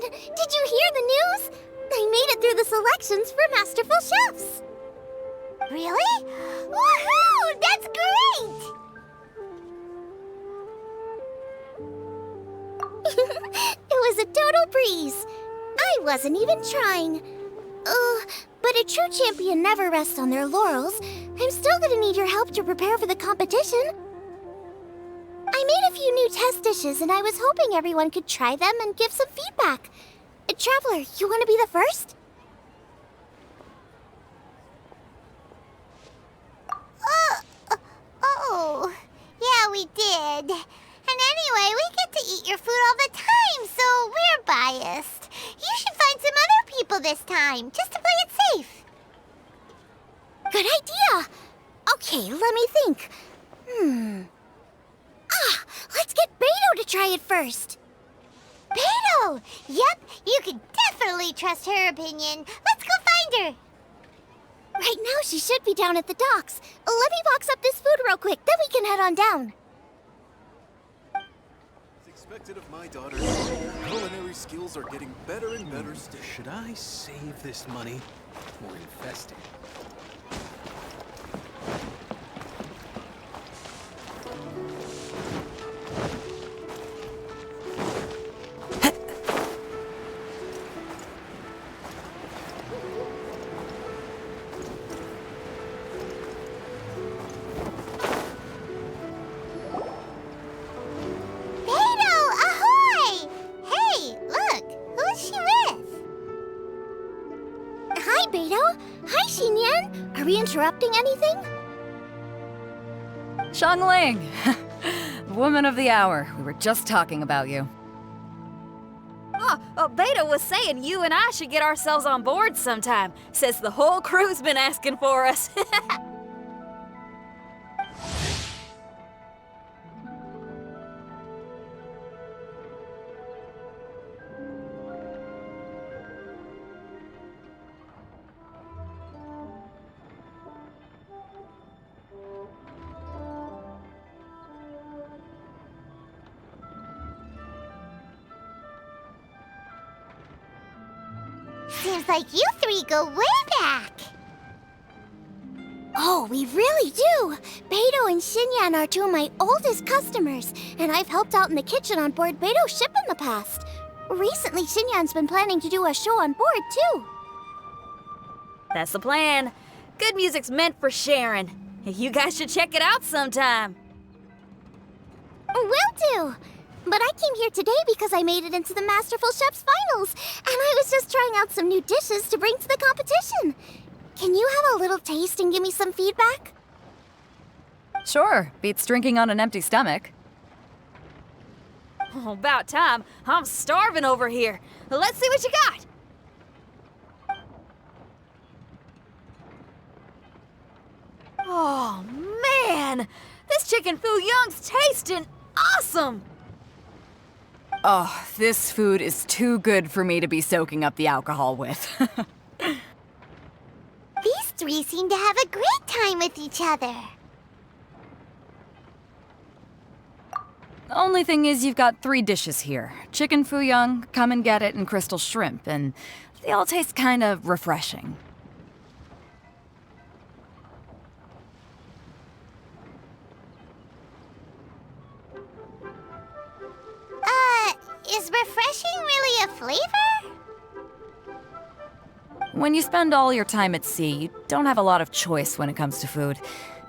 Did you hear the news? They made it through the selections for Masterful Chefs! Really? Woohoo! That's great! It was a total breeze. I wasn't even trying. But a true champion never rests on their laurels. I'm still gonna need your help to prepare for the competition. I made a few new test dishes, and I was hoping everyone could try them and give some feedback. Traveler, you want to be the first? Oh, yeah, we did. And anyway, we get to eat your food all the time, so we're biased. You should find some other people this time, just to play it safe. Good idea. Okay, let me think. Let's get Beto to try it first. Beto! Yep, you can definitely trust her opinion. Let's go find her. Right now, she should be down at the docks. Let me box up this food real quick, then we can head on down. As expected of my daughter, culinary skills are getting better and better still. Should I save this money or invest it? Interrupting anything? Xiangling! Woman of the hour. We were just talking about you. Beto was saying you and I should get ourselves on board sometime. Says the whole crew's been asking for us. Seems like you three go way back. Oh, we really do. Beto and Xinyan are two of my oldest customers, and I've helped out in the kitchen on board Beto's ship in the past. Recently, Xinyan's been planning to do a show on board, too. That's the plan. Good music's meant for sharing. You guys should check it out sometime. Will do. But I came here today because I made it into the Masterful Chef's finals, and I was just trying out some new dishes to bring to the competition. Can you have a little taste and give me some feedback? Sure, beats drinking on an empty stomach. Oh, about time. I'm starving over here. Let's see what you got. Oh, man! This chicken foo young's tasting awesome! Oh, this food is too good for me to be soaking up the alcohol with. These three seem to have a great time with each other. The only thing is you've got 3 dishes here. Chicken foo young, come and get it, and crystal shrimp, and they all taste kind of refreshing. Is refreshing really a flavor? When you spend all your time at sea, you don't have a lot of choice when it comes to food,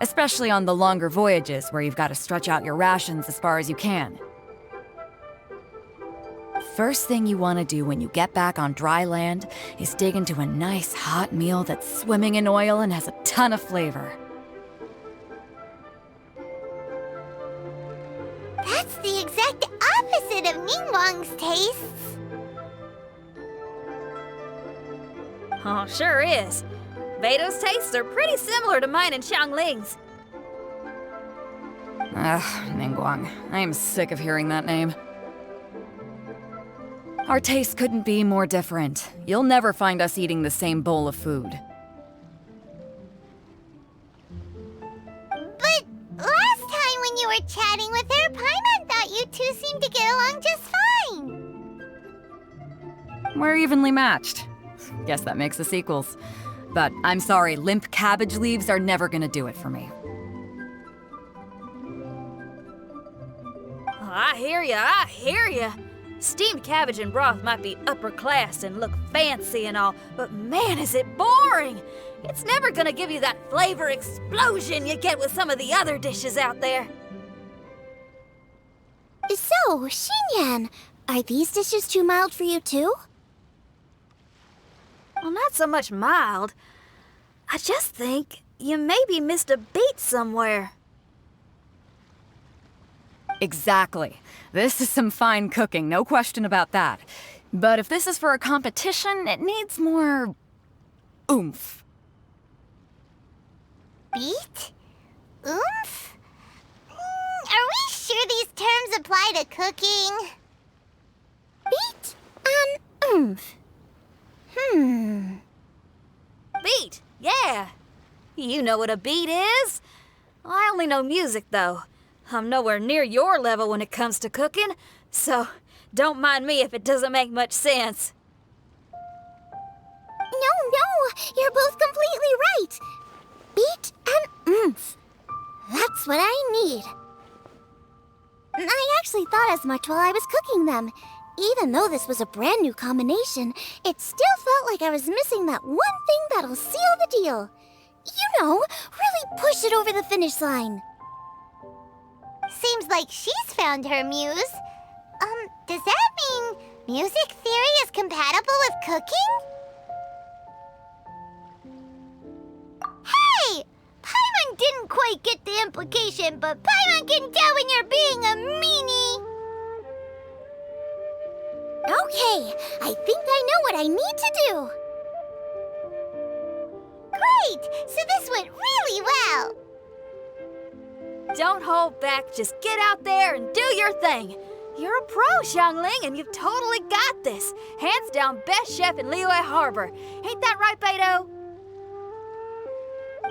especially on the longer voyages where you've got to stretch out your rations as far as you can. First thing you want to do when you get back on dry land is dig into a nice hot meal that's swimming in oil and has a ton of flavor. That's the exact opposite of Ningguang's tastes. Oh, sure is. Beto's tastes are pretty similar to mine and Xiangling's. Ugh, Ningguang. I am sick of hearing that name. Our tastes couldn't be more different. You'll never find us eating the same bowl of food. But last time when you were chatting with her, Paimon thought you two seemed to get along just fine. We're evenly matched. Guess that makes us equals. But I'm sorry, limp cabbage leaves are never gonna do it for me. Oh, I hear ya. Steamed cabbage and broth might be upper class and look fancy and all, but man, is it boring! It's never gonna give you that flavor explosion you get with some of the other dishes out there. So, Xinyan, are these dishes too mild for you too? Well, not so much mild. I just think you maybe missed a beat somewhere. Exactly. This is some fine cooking, no question about that. But if this is for a competition, it needs more oomph. Beat? Oomph? Are we sure these terms apply to cooking? Beat and oomph. Beat, yeah. You know what a beat is. I only know music, though. I'm nowhere near your level when it comes to cooking, so don't mind me if it doesn't make much sense. No, you're both completely right. Beat and oomph. That's what I need. I actually thought as much while I was cooking them. Even though this was a brand new combination, it still felt like I was missing that one thing that'll seal the deal. You know, really push it over the finish line. Seems like she's found her muse. Does that mean music theory is compatible with cooking? Hey! Paimon didn't quite get the implication, but Paimon can tell when you're being a meanie. Okay, I think I know what I need to do. Great! So this went really well. Don't hold back, just get out there and do your thing. You're a pro, Xiangling, and you've totally got this. Hands down best chef in Liyue Harbor. Ain't that right, Beto?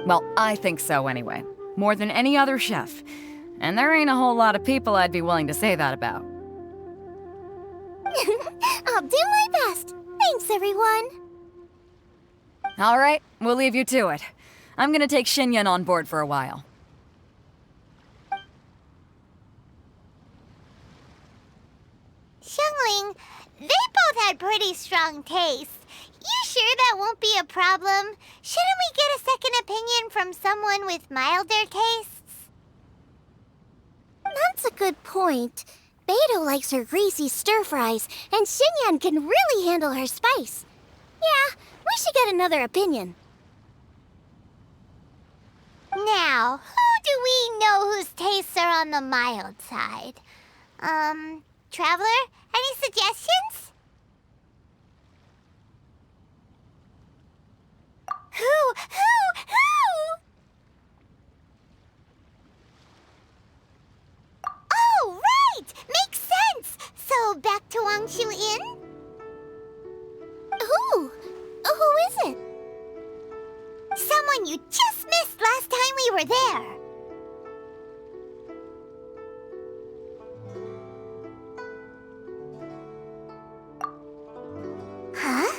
Well, I think so anyway. More than any other chef. And there ain't a whole lot of people I'd be willing to say that about. I'll do my best. Thanks, everyone. All right, we'll leave you to it. I'm gonna take Xinyan on board for a while. Xiangling, they both had pretty strong tastes. You sure that won't be a problem? Shouldn't we get a second opinion from someone with milder tastes? That's a good point. Beto likes her greasy stir-fries, and Xinyan can really handle her spice. Yeah, we should get another opinion. Now, who do we know whose tastes are on the mild side? Traveler, any suggestions? Who? Oh, right! Makes sense! So, back to Wangshu Inn? Who is it? Someone you just missed last time we were there. Huh?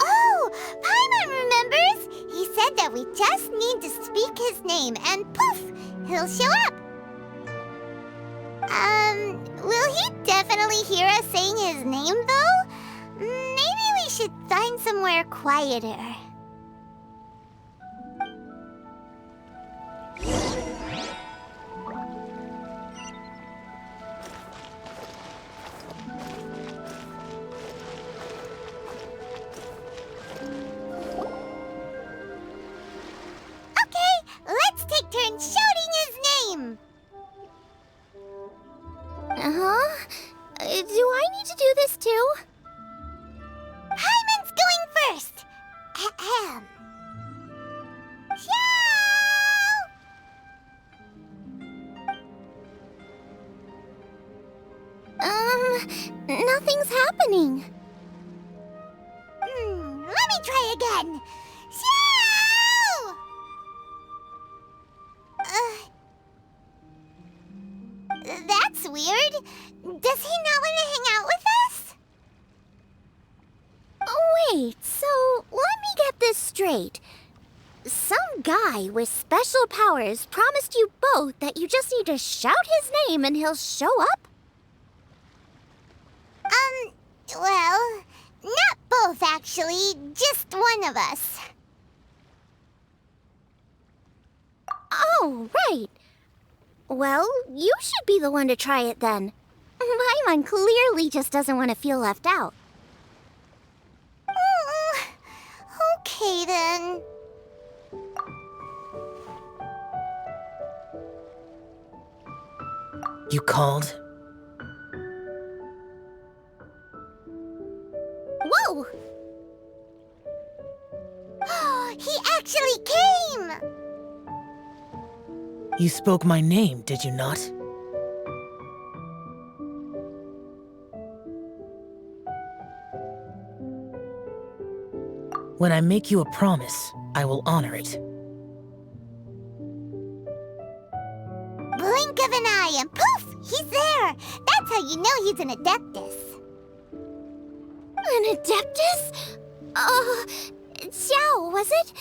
Oh, Paimon remembers! He said that we just need to speak his name and poof, he'll show up. Will he definitely hear us saying his name though? Maybe we should find somewhere quieter. Let's take turns shouting his name! Do I need to do this too? Paimon's going Nothing's happening. Let me try again. Xiao! That's weird. Does he not want to hang out with us? Wait, so let me get this straight. Some guy with special powers promised you both that you just need to shout his name and he'll show up? Well, not both actually, just one of us. Oh, right. Well, you should be the one to try it then. Paimon clearly just doesn't want to feel left out. Okay then. You called? Whoa! He actually came! You spoke my name, did you not? When I make you a promise, I will honor it. Blink of an eye and poof! He's there! That's how you know he's an Adeptus. An Adeptus? Xiao, was it?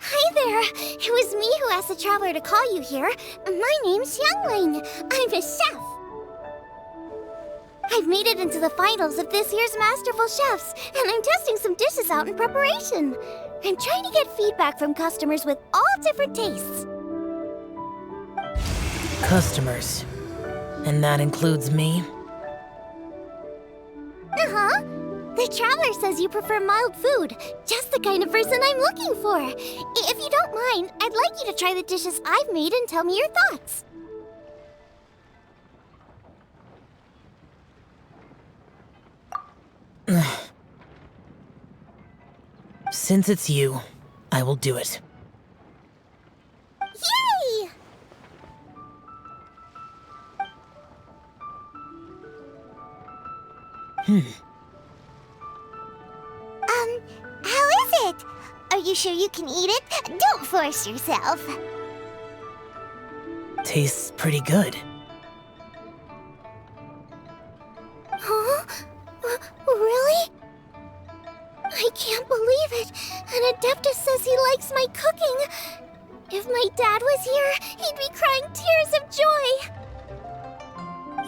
Hi there. It was me who asked the Traveler to call you here. My name's Xiangling. I'm a chef. I've made it into the finals of this year's Masterful Chefs, and I'm testing some dishes out in preparation. I'm trying to get feedback from customers with all different tastes. Customers. And that includes me? Uh-huh. The Traveler says you prefer mild food. Just the kind of person I'm looking for. If you don't mind, I'd like you to try the dishes I've made and tell me your thoughts. Since it's you, I will do it. Yay! How is it? Are you sure you can eat it? Don't force yourself. Tastes pretty good. Huh? Really? I can't believe it. An Adeptus says he likes my cooking. If my dad was here, he'd be crying tears of joy.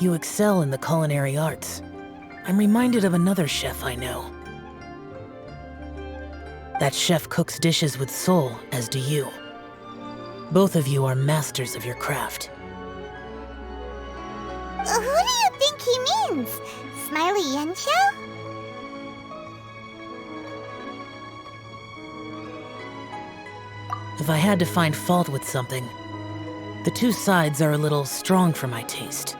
You excel in the culinary arts. I'm reminded of another chef I know. That chef cooks dishes with soul, as do you. Both of you are masters of your craft. Who do you think he means? Smiley Yensho? If I had to find fault with something, the two sides are a little strong for my taste.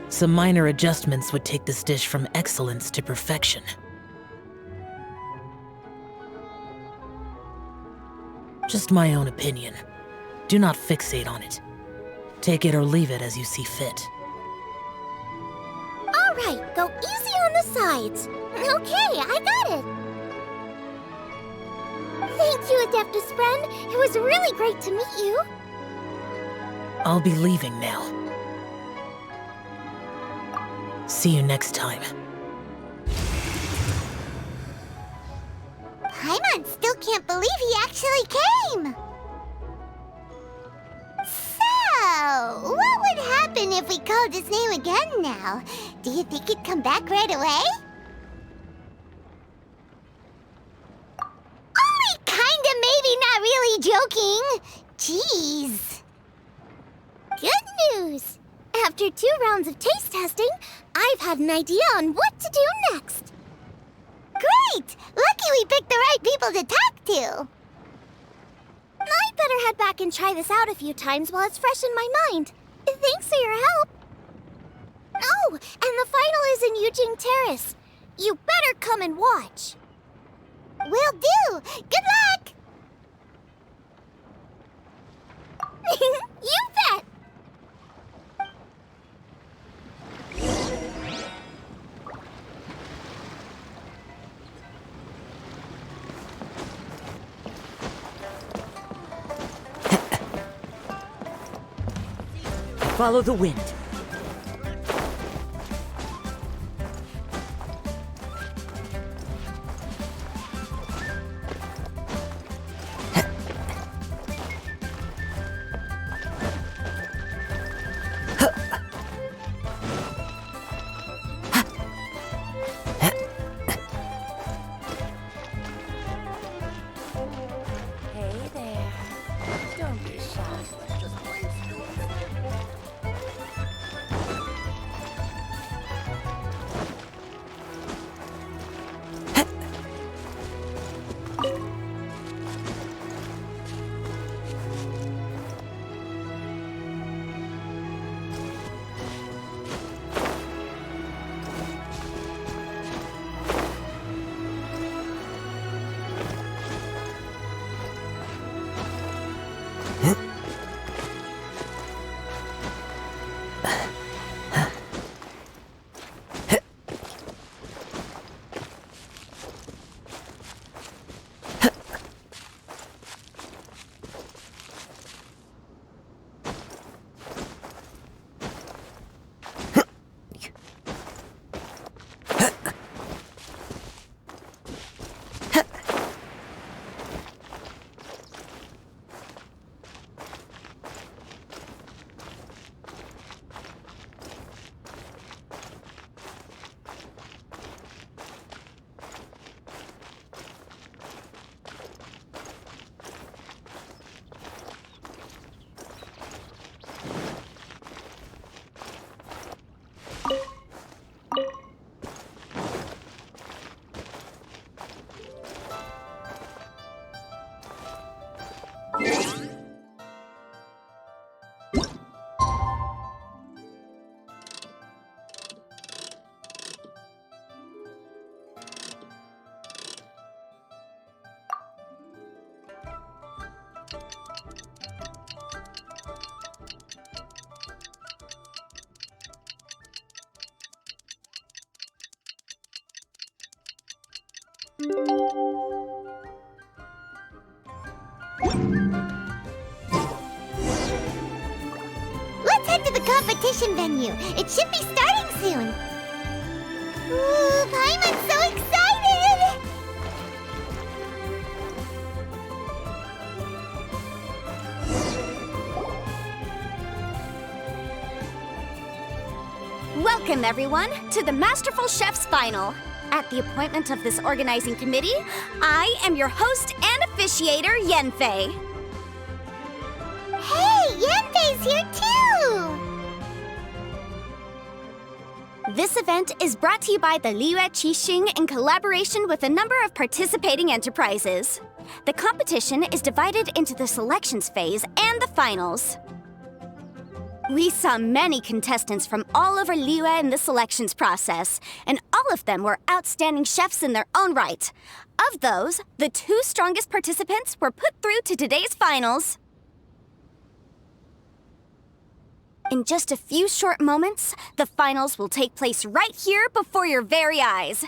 Some minor adjustments would take this dish from excellence to perfection. Just my own opinion. Do not fixate on it. Take it or leave it as you see fit. All right, go easy on the sides. Okay, I got it. Thank you, Adeptus friend. It was really great to meet you. I'll be leaving now. See you next time. Paimon still can't believe he actually came. So, what would happen if we called his name again now? Do you think he'd come back right away? Only kinda, maybe, not really joking. Jeez. Good news. After 2 rounds of taste testing, I've had an idea on what to do next. Great! Lucky we picked the right people to talk to. I'd better head back and try this out a few times while it's fresh in my mind. Thanks for your help. Oh, and the final is in Yujing Terrace. You better come and watch. Will do. Good luck. You bet. follow the wind. Hey there. Don't be shy. Let's head to the competition venue. It should be starting soon. Ooh, Paimon's so excited! Welcome, everyone, to the Masterful Chef's Final. At the appointment of this organizing committee, I am your host and officiator, Yanfei. Hey, Yanfei's here too! This event is brought to you by the Liyue Qixing in collaboration with a number of participating enterprises. The competition is divided into the selections phase and the finals. We saw many contestants from all over Liyue in the selections process, and all of them were outstanding chefs in their own right. Of those, the 2 strongest participants were put through to today's finals. In just a few short moments, the finals will take place right here before your very eyes.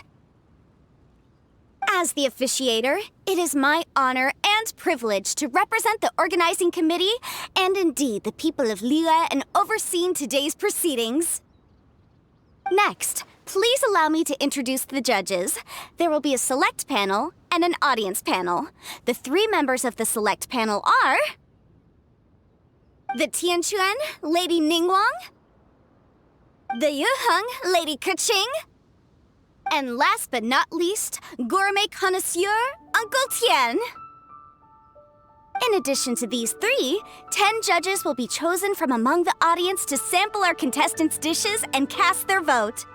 As the officiator, it is my honor and privilege to represent the organizing committee and indeed the people of Liyue in overseeing today's proceedings. Next, please allow me to introduce the judges. There will be a select panel and an audience panel. The 3 members of the select panel are the Tianquan, Lady Ningguang, the Yuheng, Lady Keqing, and last but not least, gourmet connoisseur, Uncle Tian. In addition to these 3, 10 judges will be chosen from among the audience to sample our contestants' dishes and cast their vote.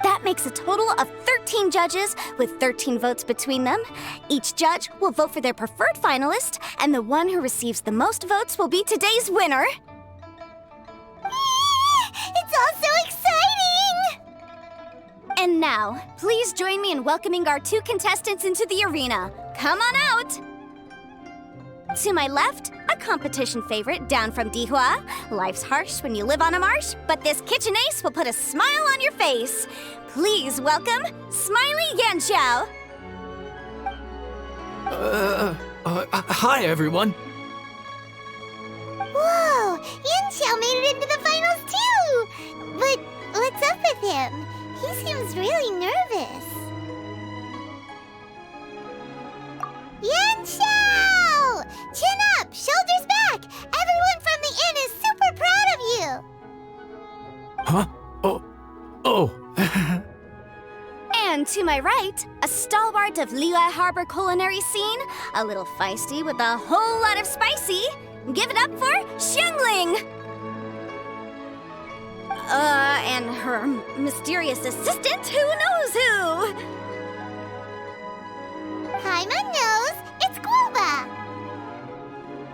That makes a total of 13 judges, with 13 votes between them. Each judge will vote for their preferred finalist, and the one who receives the most votes will be today's winner. It's all so exciting! And now, please join me in welcoming our 2 contestants into the arena. Come on out! To my left, a competition favorite down from Dihua. Life's harsh when you live on a marsh, but this kitchen ace will put a smile on your face. Please welcome Smiley Yanxiao. Hi, everyone. Whoa, seems really nervous. Yanshao! Chin up, shoulders back! Everyone from the inn is super proud of you! Huh? Oh. And to my right, a stalwart of Liyue Harbor culinary scene, a little feisty with a whole lot of spicy. Give it up for Xiangling! And her mysterious assistant, who knows who? Hi, my nose! It's Guoba!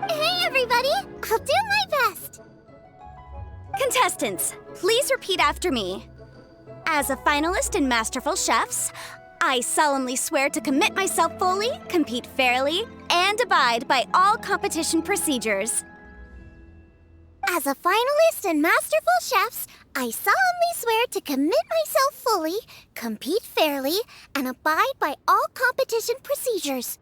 Hey, everybody! I'll do my best! Contestants, please repeat after me. As a finalist in Masterful Chefs, I solemnly swear to commit myself fully, compete fairly, and abide by all competition procedures. As a finalist in Masterful Chefs, I solemnly swear to commit myself fully, compete fairly, and abide by all competition procedures.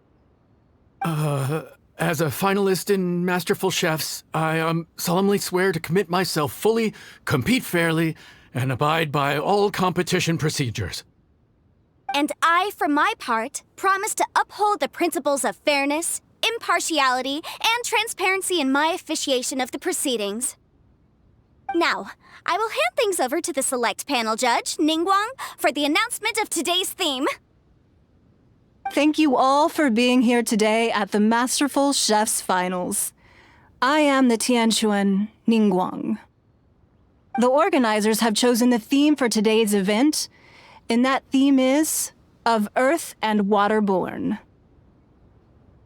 As a finalist in Masterful Chefs, I solemnly swear to commit myself fully, compete fairly, and abide by all competition procedures. And I, for my part, promise to uphold the principles of fairness, impartiality, and transparency in my officiation of the proceedings. Now, I will hand things over to the select panel judge, Ningguang, for the announcement of today's theme. Thank you all for being here today at the Masterful Chefs Finals. I am the Tianquan Ningguang. The organizers have chosen the theme for today's event, and that theme is Of Earth and Waterborn.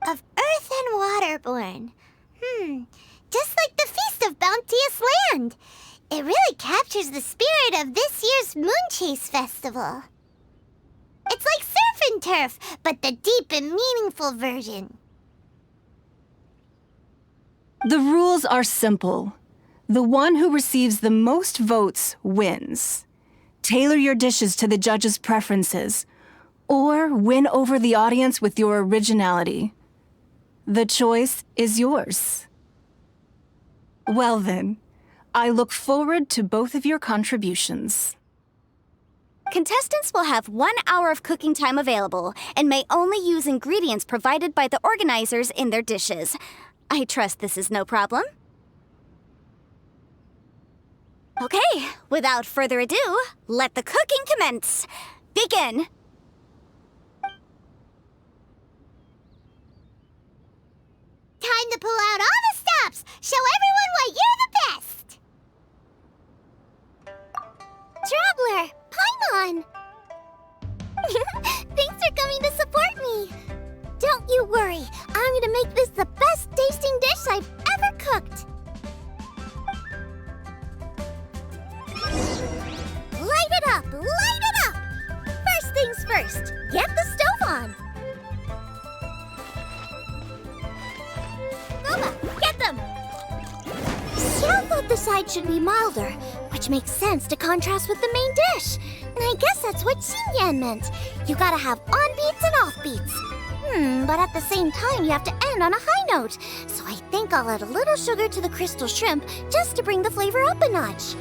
Of Earth and Waterborn. Just like the Feast of Bounteous Land. It really captures the spirit of this year's Moon Chase Festival. It's like surf and turf, but the deep and meaningful version. The rules are simple. The one who receives the most votes wins. Tailor your dishes to the judges' preferences, or win over the audience with your originality. The choice is yours. Well then, I look forward to both of your contributions. Contestants will have 1 hour of cooking time available and may only use ingredients provided by the organizers in their dishes. I trust this is no problem. Okay, without further ado, let the cooking commence. Begin! Time to pull out all the stops! Show everyone why you're the best! Traveler, Paimon! Thanks for coming to support me! Don't you worry, I'm gonna make this the best tasting dish I've ever cooked! Light it up! Light it up! First things first, get the stove on! Boba, get them! Xiao thought the side should be milder, which makes sense to contrast with the main dish. And I guess that's what Xinyan meant. You gotta have on-beats and off-beats. But at the same time, you have to end on a high note. So I think I'll add a little sugar to the crystal shrimp just to bring the flavor up a notch.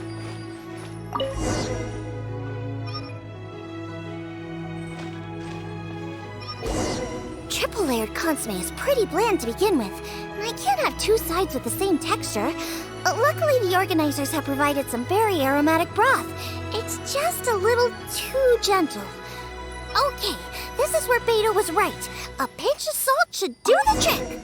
Triple-layered consomme is pretty bland to begin with, and I can't have two sides with the same texture. Luckily, the organizers have provided some very aromatic broth. It's just a little too gentle. Okay, this is where Beta was right. A pinch of salt should do the trick.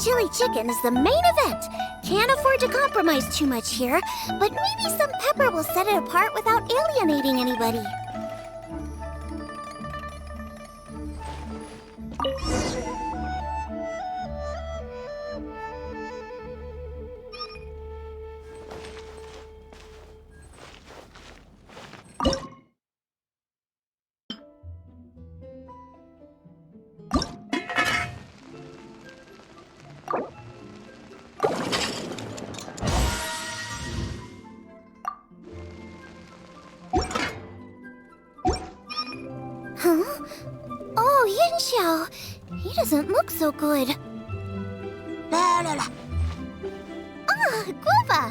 Chili chicken is the main event. Can't afford to compromise too much here, but maybe some pepper will set it apart without alienating anybody. Oh, Yin Xiao. He doesn't look so good. Ah, Guava!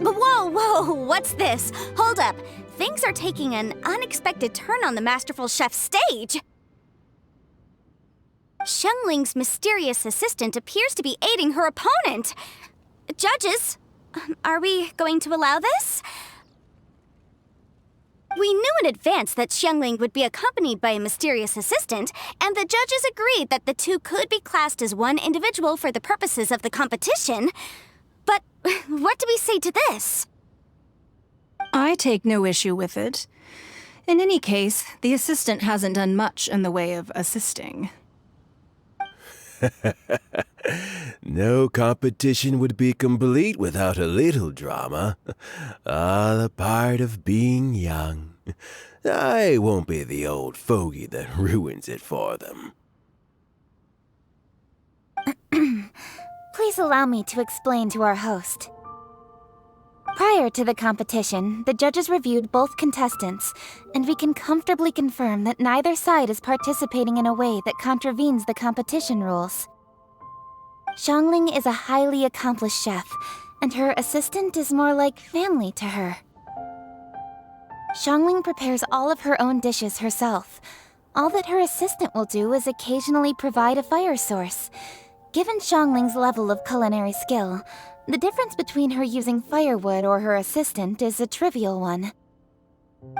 Whoa, what's this? Hold up. Things are taking an unexpected turn on the Masterful Chef's stage. Xiangling's mysterious assistant appears to be aiding her opponent. Judges, are we going to allow this? We knew in advance that Xiangling would be accompanied by a mysterious assistant, and the judges agreed that the two could be classed as one individual for the purposes of the competition. But what do we say to this? I take no issue with it. In any case, the assistant hasn't done much in the way of assisting. No competition would be complete without a little drama. All a part of being young. I won't be the old fogey that ruins it for them. Please allow me to explain to our host. Prior to the competition, the judges reviewed both contestants, and we can comfortably confirm that neither side is participating in a way that contravenes the competition rules. Xiangling is a highly accomplished chef, and her assistant is more like family to her. Xiangling prepares all of her own dishes herself. All that her assistant will do is occasionally provide a fire source. Given Xiangling's level of culinary skill, the difference between her using firewood or her assistant is a trivial one.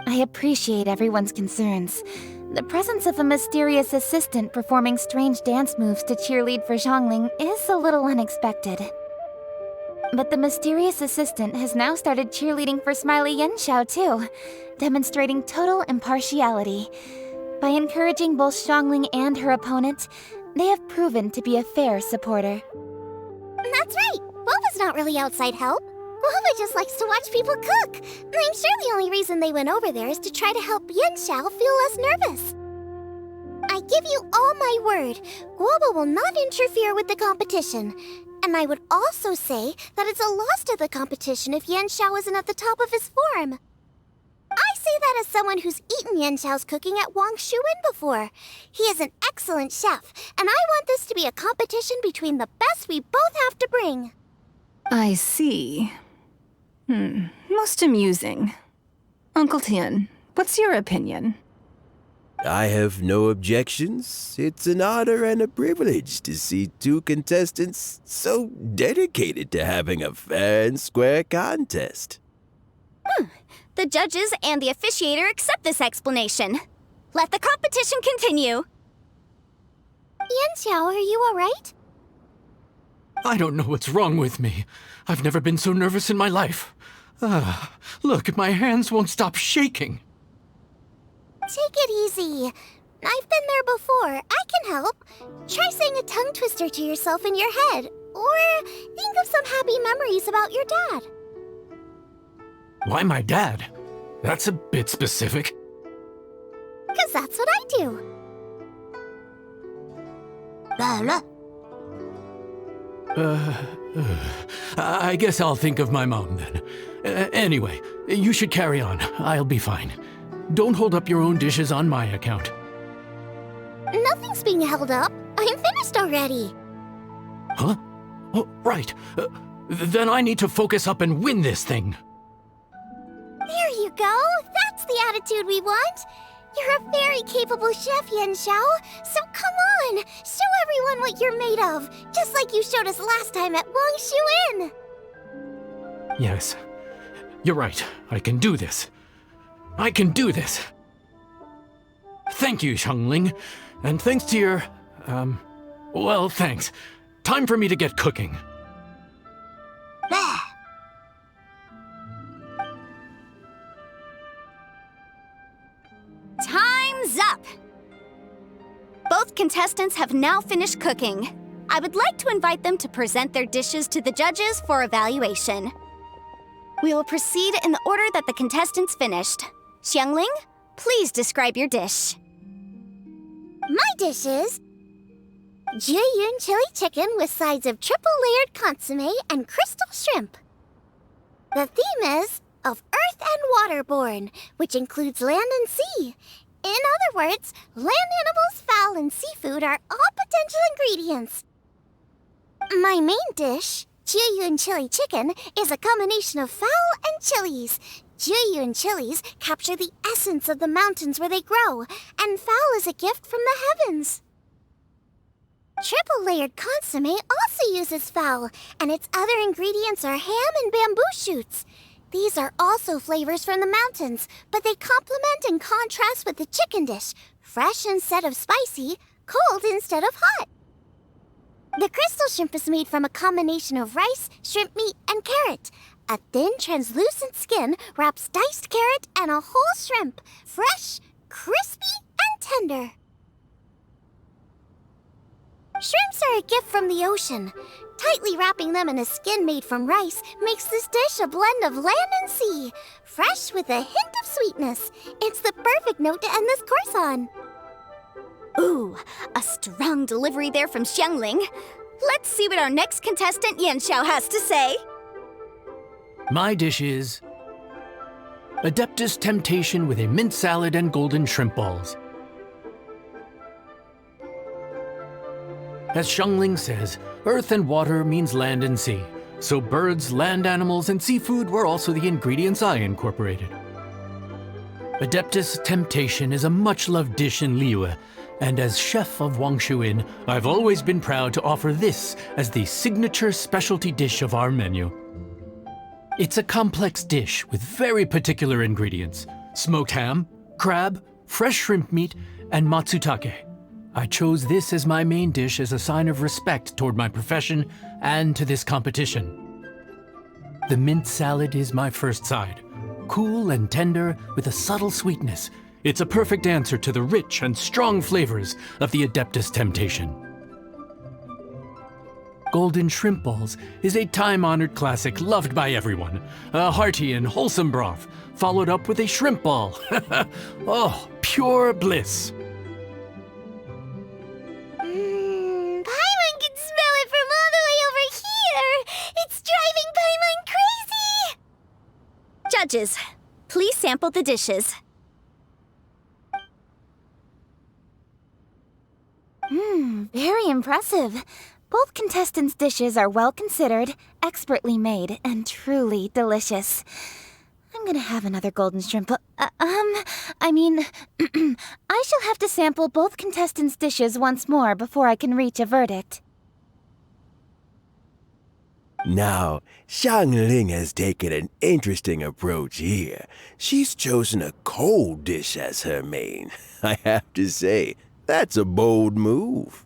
I appreciate everyone's concerns. The presence of a mysterious assistant performing strange dance moves to cheerlead for Xiangling is a little unexpected. But the mysterious assistant has now started cheerleading for Smiley Yenxiao too, demonstrating total impartiality. By encouraging both Xiangling and her opponent, they have proven to be a fair supporter. That's right! Guava's not really outside help. Guava just likes to watch people cook. I'm sure the only reason they went over there is to try to help Yenxiao feel less nervous. I give you all my word, Guava will not interfere with the competition. And I would also say that it's a loss to the competition if Yenxiao isn't at the top of his form. I say that as someone who's eaten Yenxiao's cooking at Wang Shuwen before. He is an excellent chef, and I want this to be a competition between the best we both have to bring. I see. Most amusing. Uncle Tian, what's your opinion? I have no objections. It's an honor and a privilege to see two contestants so dedicated to having a fair and square contest. The judges and the officiator accept this explanation. Let the competition continue. Yenxiao, are you alright? I don't know what's wrong with me. I've never been so nervous in my life. Look, my hands won't stop shaking. Take it easy. I've been there before. I can help. Try saying a tongue twister to yourself in your head. Or think of some happy memories about your dad. Why my dad? That's a bit specific. 'Cause that's what I do. I guess I'll think of my mom then. Anyway, you should carry on. I'll be fine. Don't hold up your own dishes on my account. Nothing's being held up. I'm finished already. Huh? Oh, right. Then I need to focus up and win this thing. There you go. That's the attitude we want. You're a very capable chef, Yenxiao. So come on, show everyone what you're made of, just like you showed us last time at Wang Shuwen. Yes, you're right. I can do this. I can do this. Thank you, Xiangling. And thanks to your, well, thanks. Time for me to get cooking. Time's up! Both contestants have now finished cooking. I would like to invite them to present their dishes to the judges for evaluation. We will proceed in the order that the contestants finished. Xiangling, please describe your dish. My dish is Jiyun chili chicken with sides of triple-layered consomme and crystal shrimp. The theme is of Earth and Waterborne, which includes land and sea. In other words, land animals, fowl, and seafood are all potential ingredients. My main dish, Jiuyun chili chicken, is a combination of fowl and chilies. Jiuyun chilies capture the essence of the mountains where they grow, and fowl is a gift from the heavens. Triple-layered consomme also uses fowl, and its other ingredients are ham and bamboo shoots. These are also flavors from the mountains, but they complement and contrast with the chicken dish, fresh instead of spicy, cold instead of hot. The crystal shrimp is made from a combination of rice, shrimp meat, and carrot. A thin, translucent skin wraps diced carrot and a whole shrimp, fresh, crispy, and tender. Shrimps are a gift from the ocean. Tightly wrapping them in a skin made from rice makes this dish a blend of land and sea, fresh with a hint of sweetness. It's the perfect note to end this course on. Ooh, a strong delivery there from Xiangling. Let's see what our next contestant Yanxiao has to say. My dish is Adeptus Temptation with a mint salad and golden shrimp balls. As Xiangling says, earth and water means land and sea. So birds, land animals, and seafood were also the ingredients I incorporated. Adeptus Temptation is a much-loved dish in Liyue, and as chef of Wangshu Inn, I've always been proud to offer this as the signature specialty dish of our menu. It's a complex dish with very particular ingredients: smoked ham, crab, fresh shrimp meat, and matsutake. I chose this as my main dish as a sign of respect toward my profession and to this competition. The mint salad is my first side. Cool and tender with a subtle sweetness, it's a perfect answer to the rich and strong flavors of the Adeptus Temptation. Golden shrimp balls is a time-honored classic loved by everyone. A hearty and wholesome broth, followed up with a shrimp ball. Oh, pure bliss. Paimon can smell it from all the way over here! It's driving Paimon crazy! Judges, please sample the dishes. Very impressive. Both contestants' dishes are well considered, expertly made, and truly delicious. I'm gonna have another golden shrimp. I shall have to sample both contestants' dishes once more before I can reach a verdict. Now, Xiangling has taken an interesting approach here. She's chosen a cold dish as her main. I have to say, that's a bold move.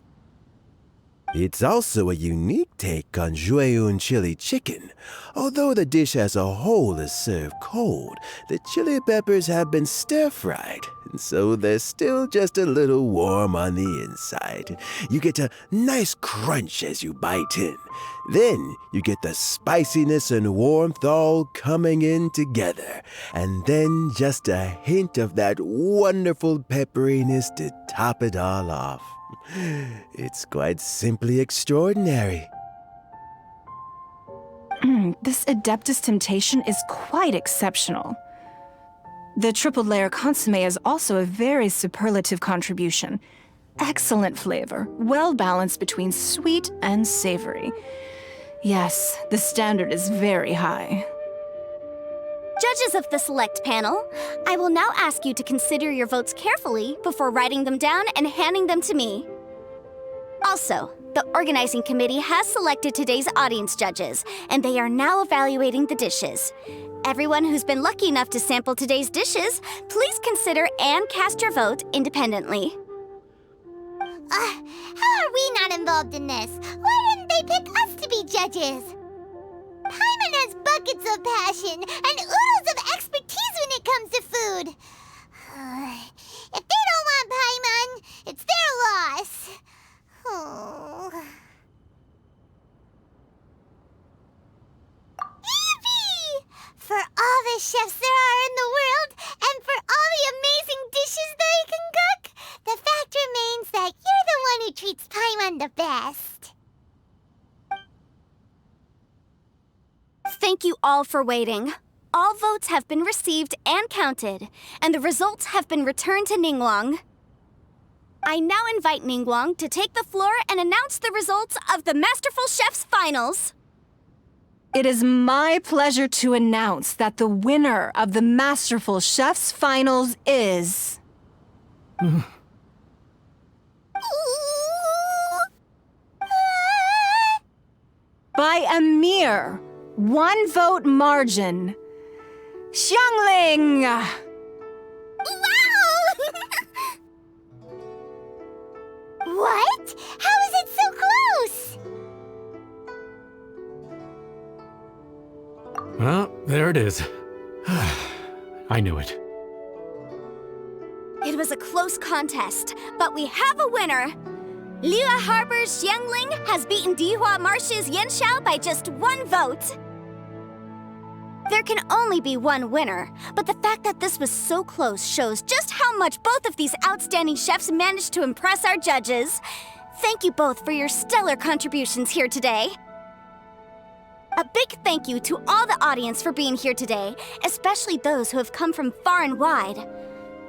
It's also a unique take on Jiuyun chili chicken. Although the dish as a whole is served cold, the chili peppers have been stir-fried, and so they're still just a little warm on the inside. You get a nice crunch as you bite in. Then you get the spiciness and warmth all coming in together, and then just a hint of that wonderful pepperiness to top it all off. It's quite simply extraordinary. This Adeptus Temptation is quite exceptional. The triple-layer consomme is also a very superlative contribution. Excellent flavor, well balanced between sweet and savory. Yes, the standard is very high. Judges of the select panel, I will now ask you to consider your votes carefully before writing them down and handing them to me. Also, the organizing committee has selected today's audience judges, and they are now evaluating the dishes. Everyone who's been lucky enough to sample today's dishes, please consider and cast your vote independently. How are we not involved in this? Why didn't they pick us to be judges? Paimon has buckets of passion and oodles of expertise when it comes to food. If they don't want Paimon, it's their loss. Oh. Yippee! For all the chefs there are in the world, and for all the amazing dishes they can cook, the fact remains that you're the one who treats Paimon the best. Thank you all for waiting. all votes have been received and counted, and the results have been returned to Ningguang. I now invite Ningguang to take the floor and announce the results of the Masterful Chef's Finals. It is my pleasure to announce that the winner of the Masterful Chef's Finals is... by a mere 1 vote margin, Xiangling! Wow! What? How is it so close? Well, there it is. I knew it. It was a close contest, but we have a winner. Liyue Harbor's Xiangling has beaten Dihua Marsh's Yanxiao by just 1 vote. There can only be one winner, but the fact that this was so close shows just how much both of these outstanding chefs managed to impress our judges. Thank you both for your stellar contributions here today. A big thank you to all the audience for being here today, especially those who have come from far and wide.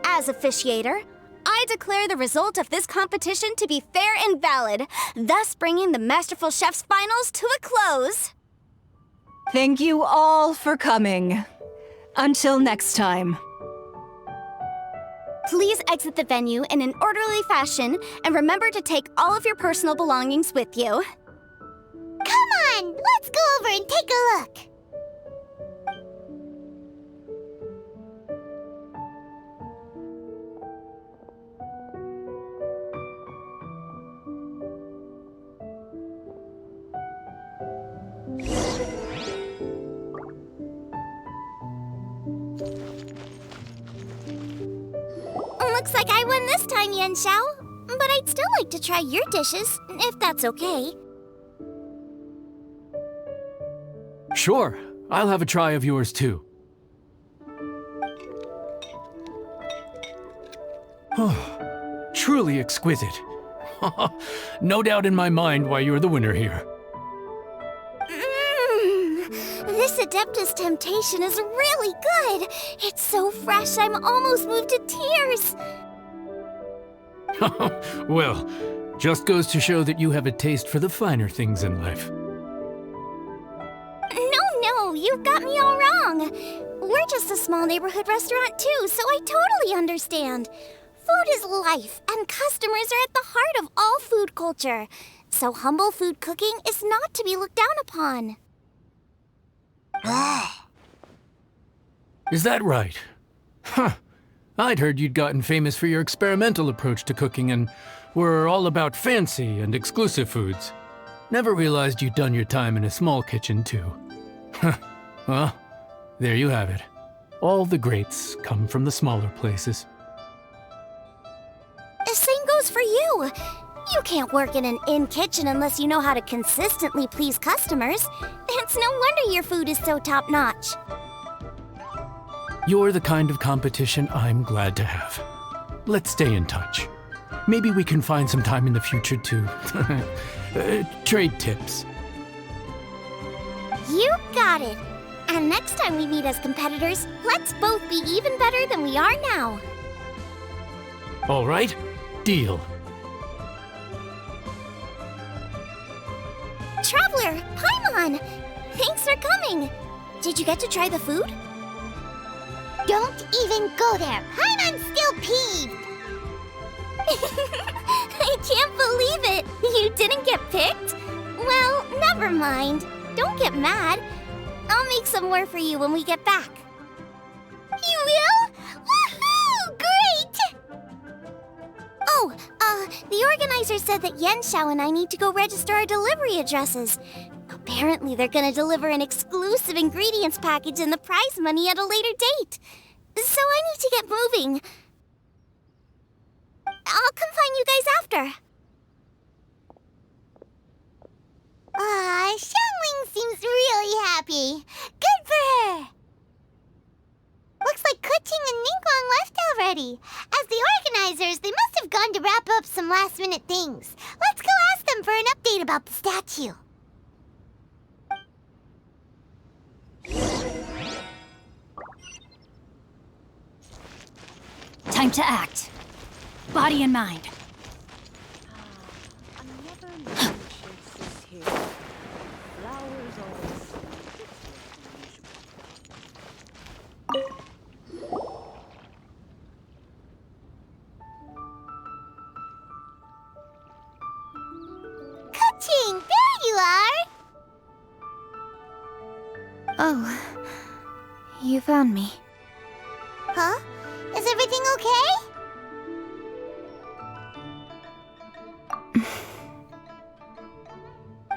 As officiator, I declare the result of this competition to be fair and valid, thus bringing the Masterful Chef's Finals to a close. Thank you all for coming. Until next time. Please exit the venue in an orderly fashion, and remember to take all of your personal belongings with you. Come on, let's go over and take a look. Looks like I won this time, Yanxiao. But I'd still like to try your dishes, if that's okay. Sure, I'll have a try of yours too. Truly exquisite. No doubt in my mind why you're the winner here. This Adeptus Temptation is really good. It's so fresh, I'm almost moved to tears. Well, just goes to show that you have a taste for the finer things in life. No, you've got me all wrong. We're just a small neighborhood restaurant too, so I totally understand. Food is life, and customers are at the heart of all food culture. So humble food cooking is not to be looked down upon. Is that right? Huh. I'd heard you'd gotten famous for your experimental approach to cooking and were all about fancy and exclusive foods. Never realized you'd done your time in a small kitchen, too. Well, there you have it. All the greats come from the smaller places. The same goes for you. You can't work in an inn kitchen unless you know how to consistently please customers. It's no wonder your food is so top-notch. You're the kind of competition I'm glad to have. Let's stay in touch. Maybe we can find some time in the future to trade tips. You got it. And next time we meet as competitors, let's both be even better than we are now. All right, deal. Traveler, Paimon! Thanks for coming. Did you get to try the food? Don't even go there. Paimon's still peeved. I can't believe it. You didn't get picked? Well, never mind. Don't get mad. I'll make some more for you when we get back. You will? Woohoo! Great! Oh, the organizer said that Yanxiao and I need to go register our delivery addresses. Apparently, they're gonna deliver an exclusive ingredients package and the prize money at a later date. So I need to get moving. I'll come find you guys after. Xiangling seems really happy. Good for her. Looks like Kuching and Ningguang left already. As the organizers, they must have gone to wrap up some last-minute things. Let's go ask them for an update about the statue. Time to act. Body and mind. Ka-ching! There you are! Oh, you found me. Huh? Is everything okay?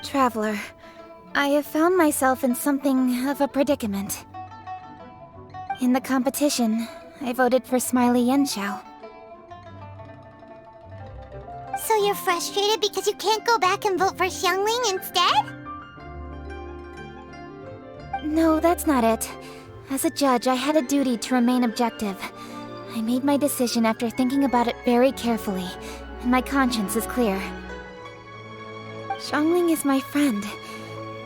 Traveler, I have found myself in something of a predicament. In the competition, I voted for Smiley Yenshao. So you're frustrated because you can't go back and vote for Xiangling instead? No, that's not it. As a judge, I had a duty to remain objective. I made my decision after thinking about it very carefully, and my conscience is clear. Xiangling is my friend,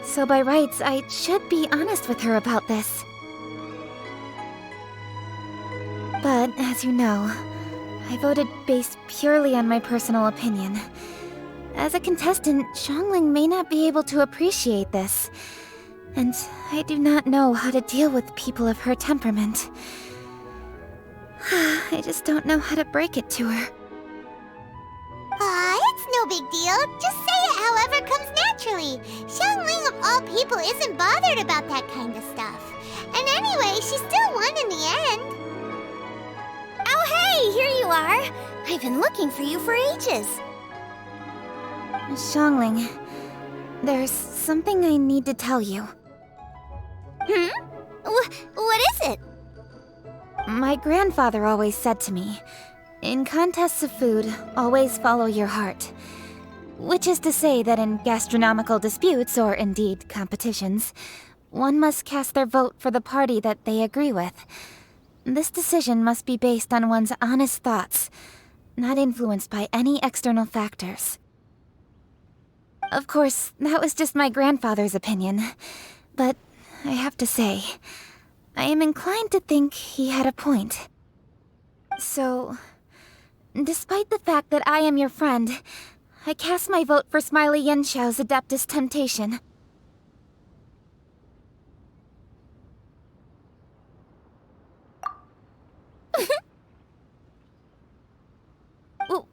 so by rights, I should be honest with her about this. But, as you know, I voted based purely on my personal opinion. As a contestant, Xiangling may not be able to appreciate this, and I do not know how to deal with people of her temperament. I just don't know how to break it to her. It's no big deal. Just say it however comes naturally. Xiangling of all people isn't bothered about that kind of stuff. And anyway, she still won in the end. Oh hey, here you are. I've been looking for you for ages. Xiangling, there's something I need to tell you. What is it? My grandfather always said to me, in contests of food, always follow your heart. Which is to say that in gastronomical disputes, or indeed competitions, one must cast their vote for the party that they agree with. This decision must be based on one's honest thoughts, not influenced by any external factors. Of course, that was just my grandfather's opinion, but I have to say, I am inclined to think he had a point. So, despite the fact that I am your friend, I cast my vote for Smiley Yenshao's Adeptus Temptation.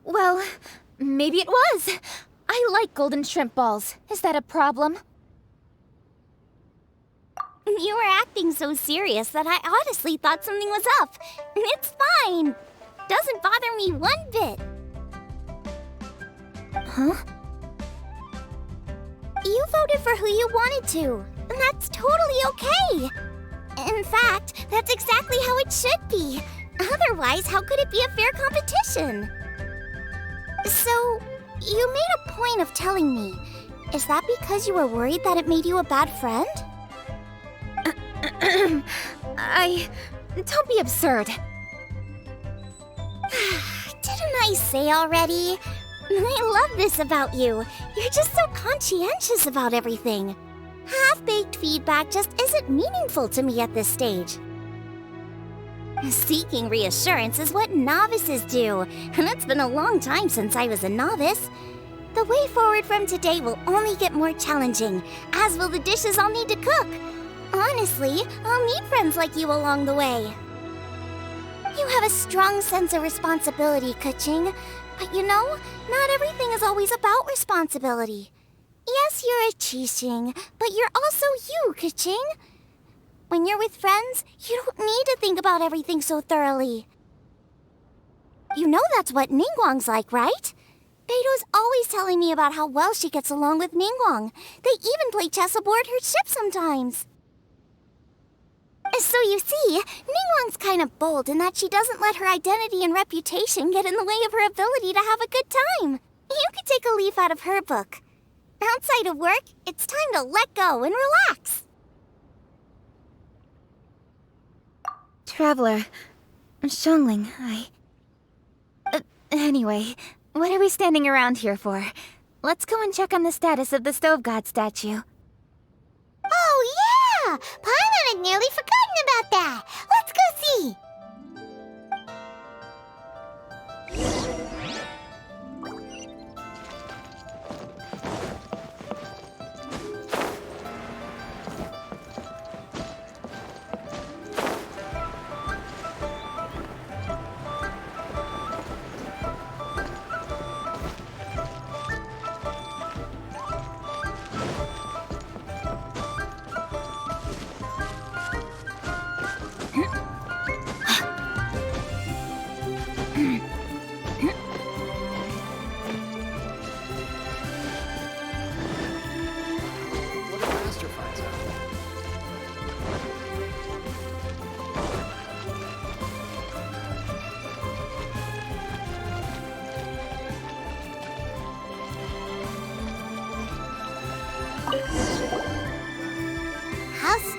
Well, maybe it was. I like golden shrimp balls. Is that a problem? You were acting so serious that I honestly thought something was up. It's fine. Doesn't bother me one bit. Huh? You voted for who you wanted to, and that's totally okay. In fact, that's exactly how it should be. Otherwise, how could it be a fair competition? So, you made a point of telling me. Is that because you were worried that it made you a bad friend? Don't be absurd. Didn't I say already? I love this about you. You're just so conscientious about everything. Half-baked feedback just isn't meaningful to me at this stage. Seeking reassurance is what novices do, and it's been a long time since I was a novice. The way forward from today will only get more challenging, as will the dishes I'll need to cook. Honestly, I'll need friends like you along the way. You have a strong sense of responsibility, Keqing. But you know, not everything is always about responsibility. Yes, you're a Qixing, but you're also you, Keqing. When you're with friends, you don't need to think about everything so thoroughly. You know that's what Ningguang's like, right? Beido's always telling me about how well she gets along with Ningguang. They even play chess aboard her ship sometimes. So you see, Ningguang's kind of bold in that she doesn't let her identity and reputation get in the way of her ability to have a good time. You could take a leaf out of her book. Outside of work, it's time to let go and relax. Traveler, Xiangling, anyway, what are we standing around here for? Let's go and check on the status of the Stove God statue. Oh, yeah! Paimon had nearly forgotten about that. Let's go see.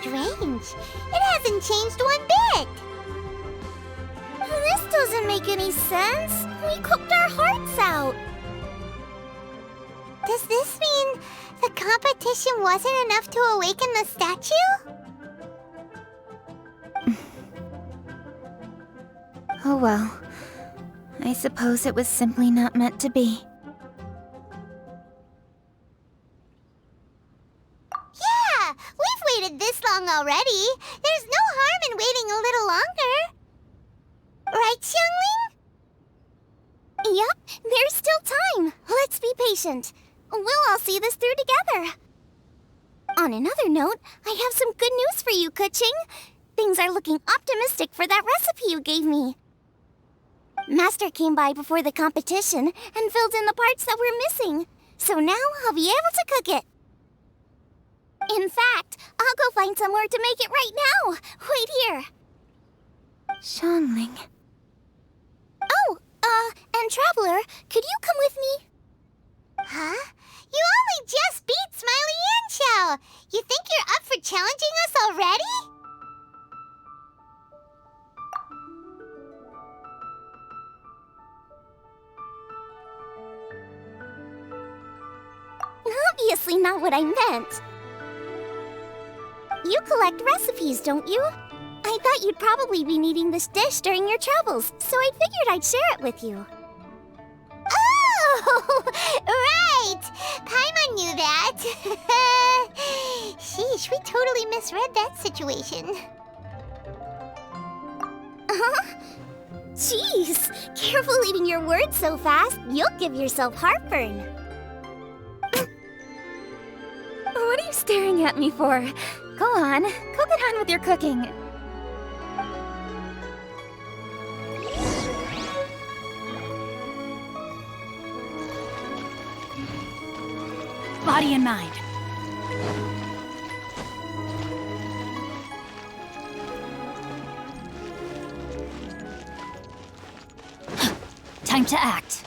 strange. It hasn't changed one bit. This doesn't make any sense. We cooked our hearts out. Does this mean the competition wasn't enough to awaken the statue? Oh well. I suppose it was simply not meant to be. Yeah, we've waited this long already. There's no harm in waiting a little longer. Right, Xiangling? Yep, there's still time. Let's be patient. We'll all see this through together. On another note, I have some good news for you, Keqing. Things are looking optimistic for that recipe you gave me. Master came by before the competition and filled in the parts that were missing. So now I'll be able to cook it. In fact, I'll go find somewhere to make it right now. Wait here. Xiangling. Oh, and Traveler, could you come with me? Huh? You only just beat Smiley Yanxiao. You think you're up for challenging us already? Obviously not what I meant. You collect recipes, don't you? I thought you'd probably be needing this dish during your travels, so I figured I'd share it with you. Oh, right! Paimon knew that. Sheesh, we totally misread that situation. Jeez, careful eating your words so fast, you'll give yourself heartburn. What are you staring at me for? Go on, get on with your cooking. Body and mind. Time to act.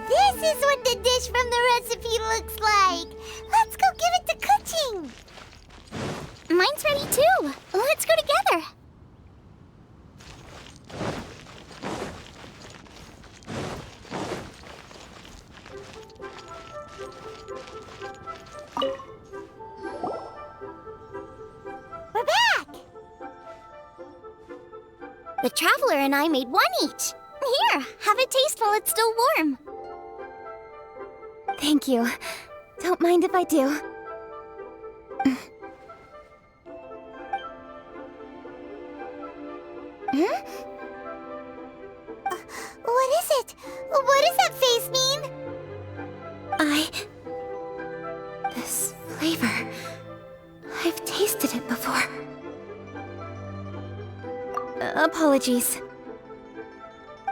This is what the dish from the recipe looks like. Let's go give it to Keqing. Mine's ready too. Let's go together. We're back. The Traveler and I made one each. Here, have a taste while it's still warm. Thank you. Don't mind if I do. Huh? What is it? What does that face mean? This flavor... I've tasted it before. Apologies.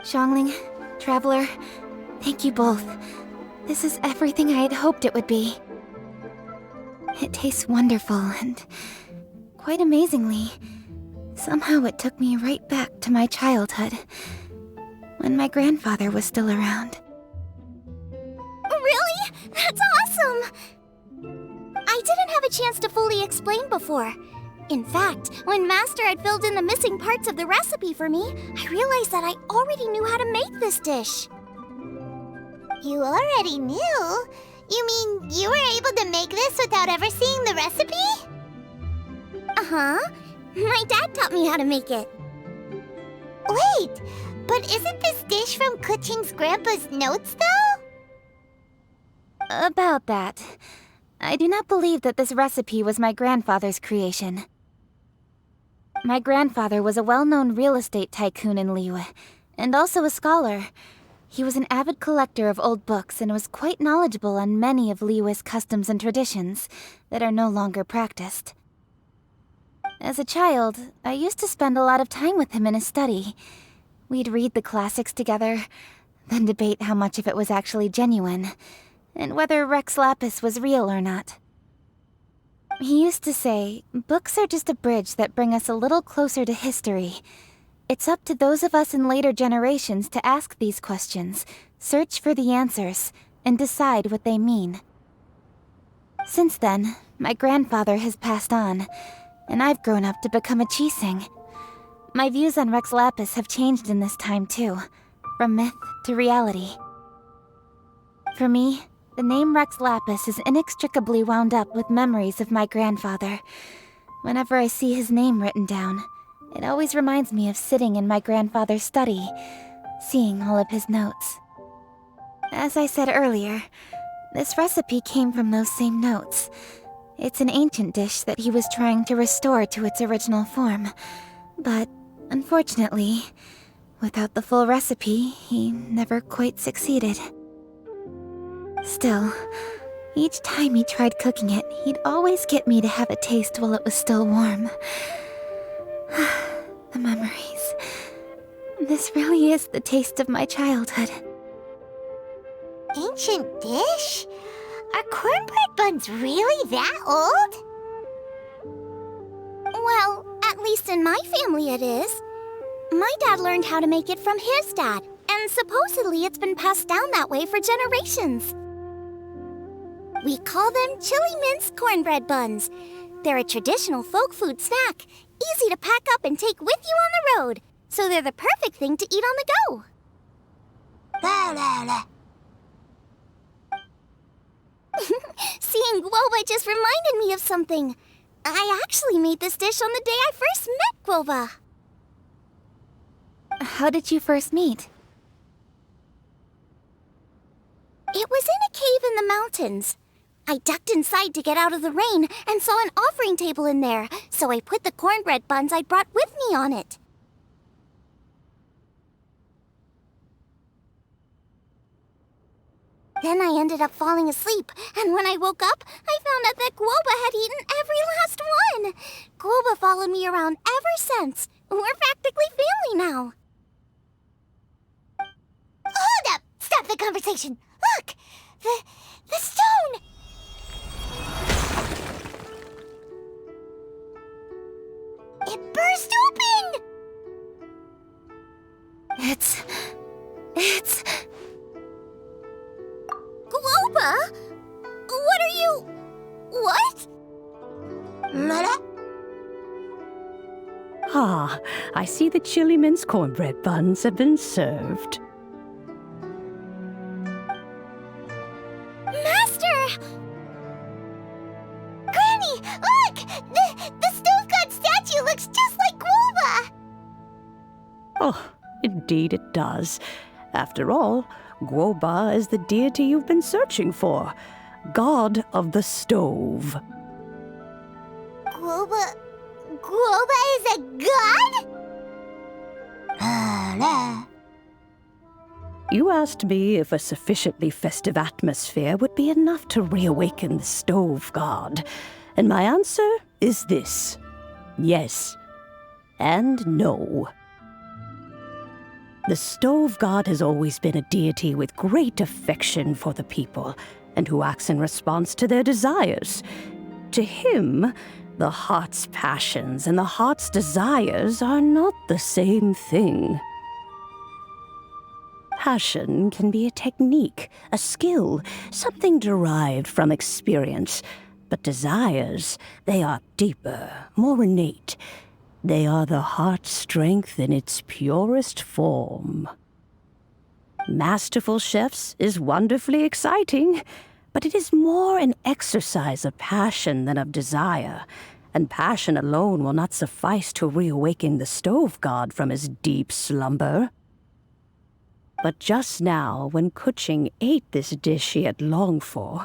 Xiangling, Traveler, thank you both. This is everything I had hoped it would be. It tastes wonderful, and quite amazingly, somehow it took me right back to my childhood, when my grandfather was still around. Really? That's awesome! I didn't have a chance to fully explain before. In fact, when Master had filled in the missing parts of the recipe for me, I realized that I already knew how to make this dish. You already knew? You mean you were able to make this without ever seeing the recipe? Uh-huh. My dad taught me how to make it. Wait, but isn't this dish from Kuching's grandpa's notes, though? About that. I do not believe that this recipe was my grandfather's creation. My grandfather was a well-known real estate tycoon in Liyue, and also a scholar. He was an avid collector of old books and was quite knowledgeable on many of Liyue's customs and traditions that are no longer practiced. As a child, I used to spend a lot of time with him in his study. We'd read the classics together, then debate how much of it was actually genuine, and whether Rex Lapis was real or not. He used to say, books are just a bridge that bring us a little closer to history. It's up to those of us in later generations to ask these questions, search for the answers, and decide what they mean. Since then, my grandfather has passed on, and I've grown up to become a Qixing. My views on Rex Lapis have changed in this time too, from myth to reality. For me, the name Rex Lapis is inextricably wound up with memories of my grandfather. Whenever I see his name written down, it always reminds me of sitting in my grandfather's study, seeing all of his notes. As I said earlier, this recipe came from those same notes. It's an ancient dish that he was trying to restore to its original form. But, unfortunately, without the full recipe, he never quite succeeded. Still, each time he tried cooking it, he'd always get me to have a taste while it was still warm. The memories. This really is the taste of my childhood. Ancient dish? Are cornbread buns really that old? Well, at least in my family it is. My dad learned how to make it from his dad, and supposedly it's been passed down that way for generations. We call them chili mince cornbread buns. They're a traditional folk food snack, easy to pack up and take with you on the road, so they're the perfect thing to eat on the go. La la la. Seeing Guoba just reminded me of something. I actually made this dish on the day I first met Guoba. How did you first meet? It was in a cave in the mountains. I ducked inside to get out of the rain and saw an offering table in there, so I put the cornbread buns I'd brought with me on it. Then I ended up falling asleep, and when I woke up, I found out that Guoba had eaten every last one. Guoba followed me around ever since. We're practically family now. Hold up! Stop the conversation! Look! The stone! It burst open! It's... Guoba? What are you... What? Mara? Ah, I see the chili mince cornbread buns have been served. Master! Granny, look! The stove god statue looks just like Guoba! Oh, indeed it does. After all, Guoba is the deity you've been searching for, god of the stove. Guoba is a god? You asked me if a sufficiently festive atmosphere would be enough to reawaken the stove god, and my answer is this: yes and no. The stove god has always been a deity with great affection for the people, and who acts in response to their desires. To him, the heart's passions and the heart's desires are not the same thing. Passion can be a technique, a skill, something derived from experience. But desires, they are deeper, more innate. They are the heart's strength in its purest form. Masterful chefs is wonderfully exciting, but it is more an exercise of passion than of desire, and passion alone will not suffice to reawaken the stove god from his deep slumber. But just now, when Kuching ate this dish she had longed for,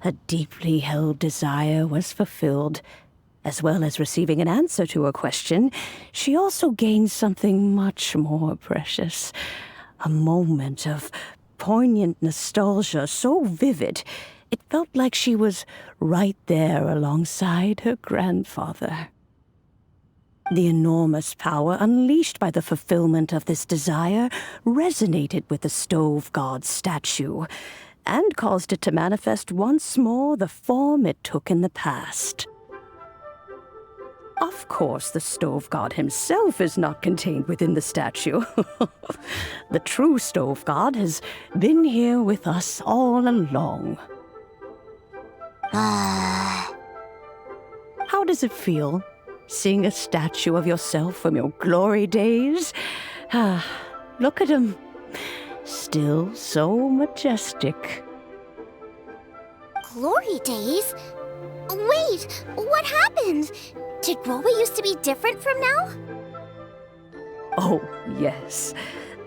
a deeply held desire was fulfilled. As well as receiving an answer to her question, she also gained something much more precious. A moment of poignant nostalgia so vivid, it felt like she was right there alongside her grandfather. The enormous power unleashed by the fulfillment of this desire resonated with the stove god's statue, and caused it to manifest once more the form it took in the past. Of course, the stove god himself is not contained within the statue. The true stove god has been here with us all along. How does it feel, seeing a statue of yourself from your glory days? Look at him. Still so majestic. Glory days? Wait, what happened? Did Groba used to be different from now? Oh, yes.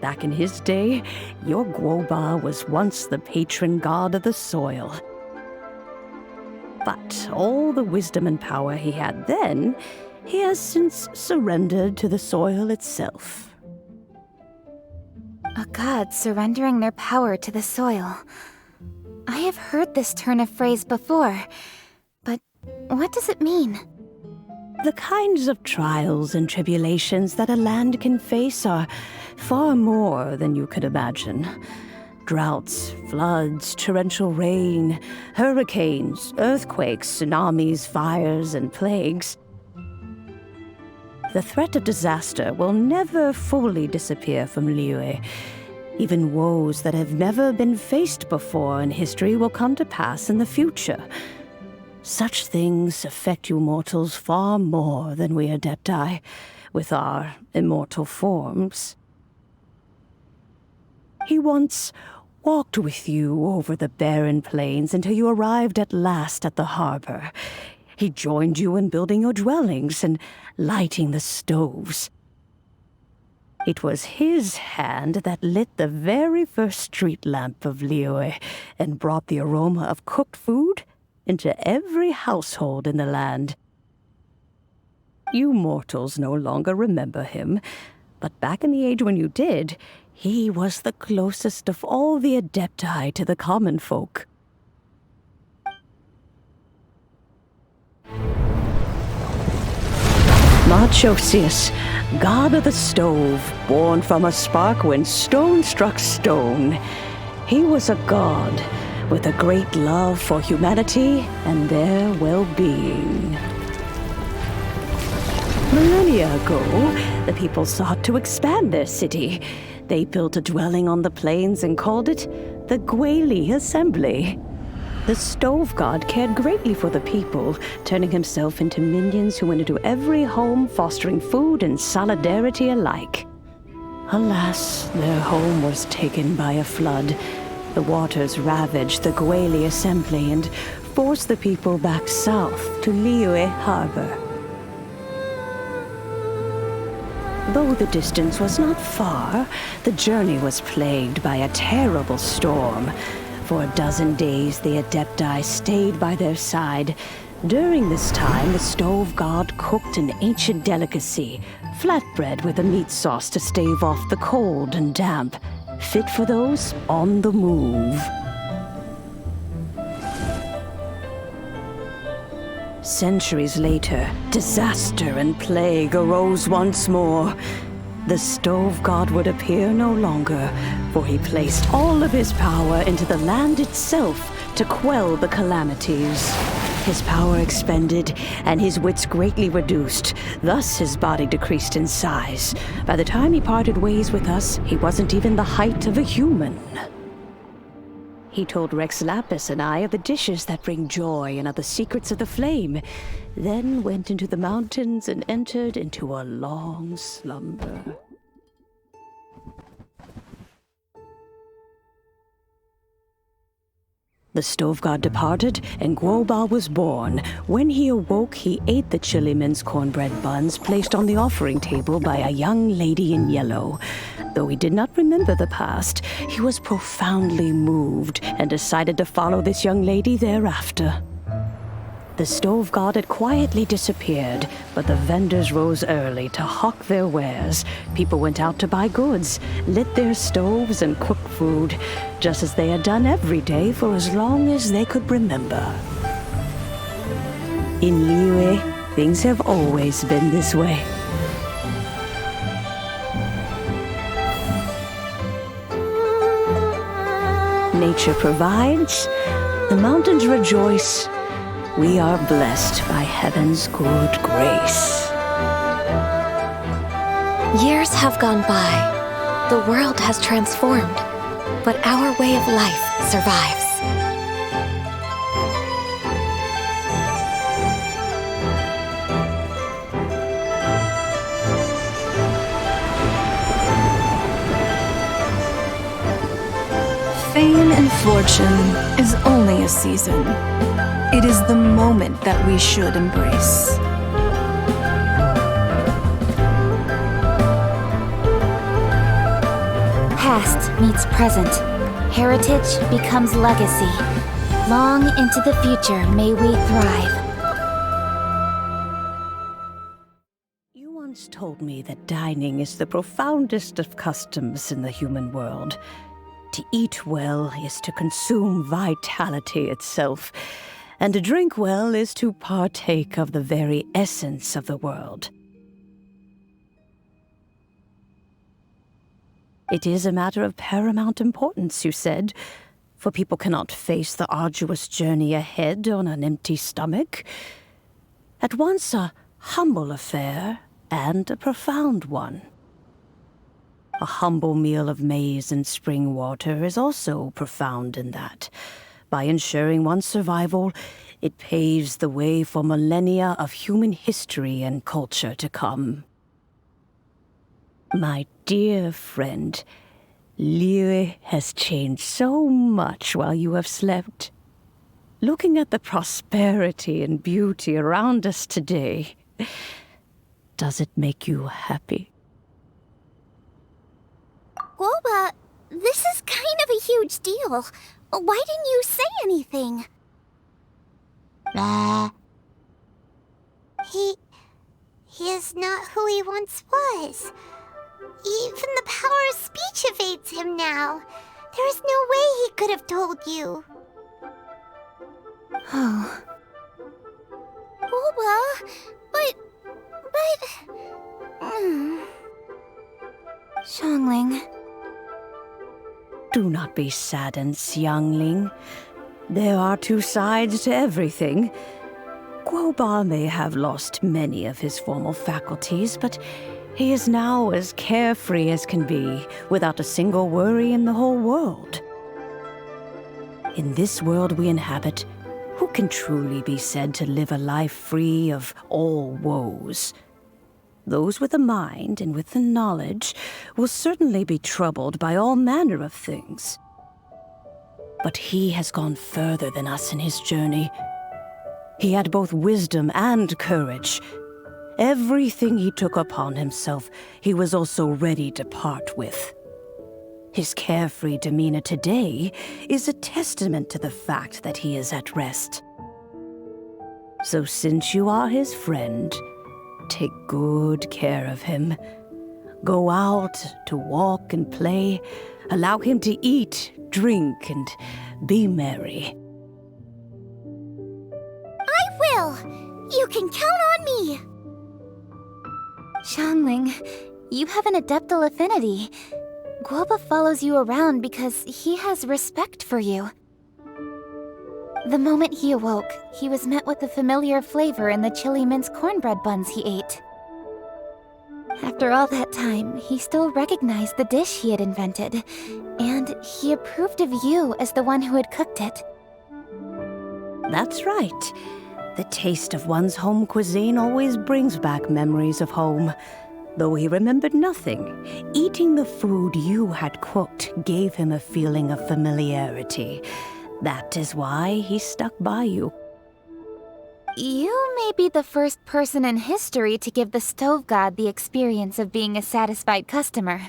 Back in his day, your Guoba was once the patron god of the soil. But all the wisdom and power he had then, he has since surrendered to the soil itself. A god surrendering their power to the soil. I have heard this turn of phrase before, but what does it mean? The kinds of trials and tribulations that a land can face are far more than you could imagine. Droughts, floods, torrential rain, hurricanes, earthquakes, tsunamis, fires, and plagues. The threat of disaster will never fully disappear from Liyue. Even woes that have never been faced before in history will come to pass in the future. Such things affect you mortals far more than we Adepti, with our immortal forms. He once walked with you over the barren plains until you arrived at last at the harbor. He joined you in building your dwellings and lighting the stoves. It was his hand that lit the very first street lamp of Liyue and brought the aroma of cooked food into every household in the land. You mortals no longer remember him, but back in the age when you did, he was the closest of all the Adepti to the common folk. Marchosius, god of the stove, born from a spark when stone struck stone. He was a god with a great love for humanity and their well-being. Millennia ago, the people sought to expand their city. They built a dwelling on the plains and called it the Guili Assembly. The stove god cared greatly for the people, turning himself into minions who went into every home, fostering food and solidarity alike. Alas, their home was taken by a flood. The waters ravaged the Guili Assembly and forced the people back south to Liyue Harbor. Though the distance was not far, the journey was plagued by a terrible storm. For a dozen days, the Adepti stayed by their side. During this time, the stove god cooked an ancient delicacy, flatbread with a meat sauce to stave off the cold and damp, fit for those on the move. Centuries later, disaster and plague arose once more. The stove god would appear no longer, for he placed all of his power into the land itself to quell the calamities. His power expended, and his wits greatly reduced. Thus his body decreased in size. By the time he parted ways with us, he wasn't even the height of a human. He told Rex Lapis and I of the dishes that bring joy and of the secrets of the flame, then went into the mountains and entered into a long slumber. The stove god departed, and Guoba was born. When he awoke, he ate the chili mince cornbread buns placed on the offering table by a young lady in yellow. Though he did not remember the past, he was profoundly moved and decided to follow this young lady thereafter. The stove god had quietly disappeared, but the vendors rose early to hawk their wares. People went out to buy goods, lit their stoves, and cooked food, just as they had done every day for as long as they could remember. In Liyue, things have always been this way. Nature provides, the mountains rejoice. We are blessed by heaven's good grace. Years have gone by. The world has transformed, but our way of life survives. Fame and fortune is only a season. It is the moment that we should embrace. Past meets present. Heritage becomes legacy. Long into the future may we thrive. You once told me that dining is the profoundest of customs in the human world. To eat well is to consume vitality itself, and to drink well is to partake of the very essence of the world. It is a matter of paramount importance, you said, for people cannot face the arduous journey ahead on an empty stomach. At once a humble affair and a profound one. A humble meal of maize and spring water is also profound in that. By ensuring one's survival, it paves the way for millennia of human history and culture to come. My dear friend, Liyue has changed so much while you have slept. Looking at the prosperity and beauty around us today, does it make you happy? Guoba, this is kind of a huge deal. Why didn't you say anything? He is not who he once was. Even the power of speech evades him now. There is no way he could have told you. Oh. Guoba, but... Xiangling. Do not be saddened, Xiangling. There are two sides to everything. Guoba may have lost many of his formal faculties, but he is now as carefree as can be, without a single worry in the whole world. In this world we inhabit, who can truly be said to live a life free of all woes? Those with a mind and with the knowledge will certainly be troubled by all manner of things. But he has gone further than us in his journey. He had both wisdom and courage. Everything he took upon himself, he was also ready to part with. His carefree demeanor today is a testament to the fact that he is at rest. So since you are his friend, take good care of him. Go out to walk and play. Allow him to eat, drink, and be merry. I will! You can count on me! Xiangling, you have an adeptal affinity. Guoba follows you around because he has respect for you. The moment he awoke, he was met with the familiar flavor in the chili mince cornbread buns he ate. After all that time, he still recognized the dish he had invented, and he approved of you as the one who had cooked it. That's right. The taste of one's home cuisine always brings back memories of home. Though he remembered nothing, eating the food you had cooked gave him a feeling of familiarity. That is why he stuck by you. You may be the first person in history to give the stove god the experience of being a satisfied customer.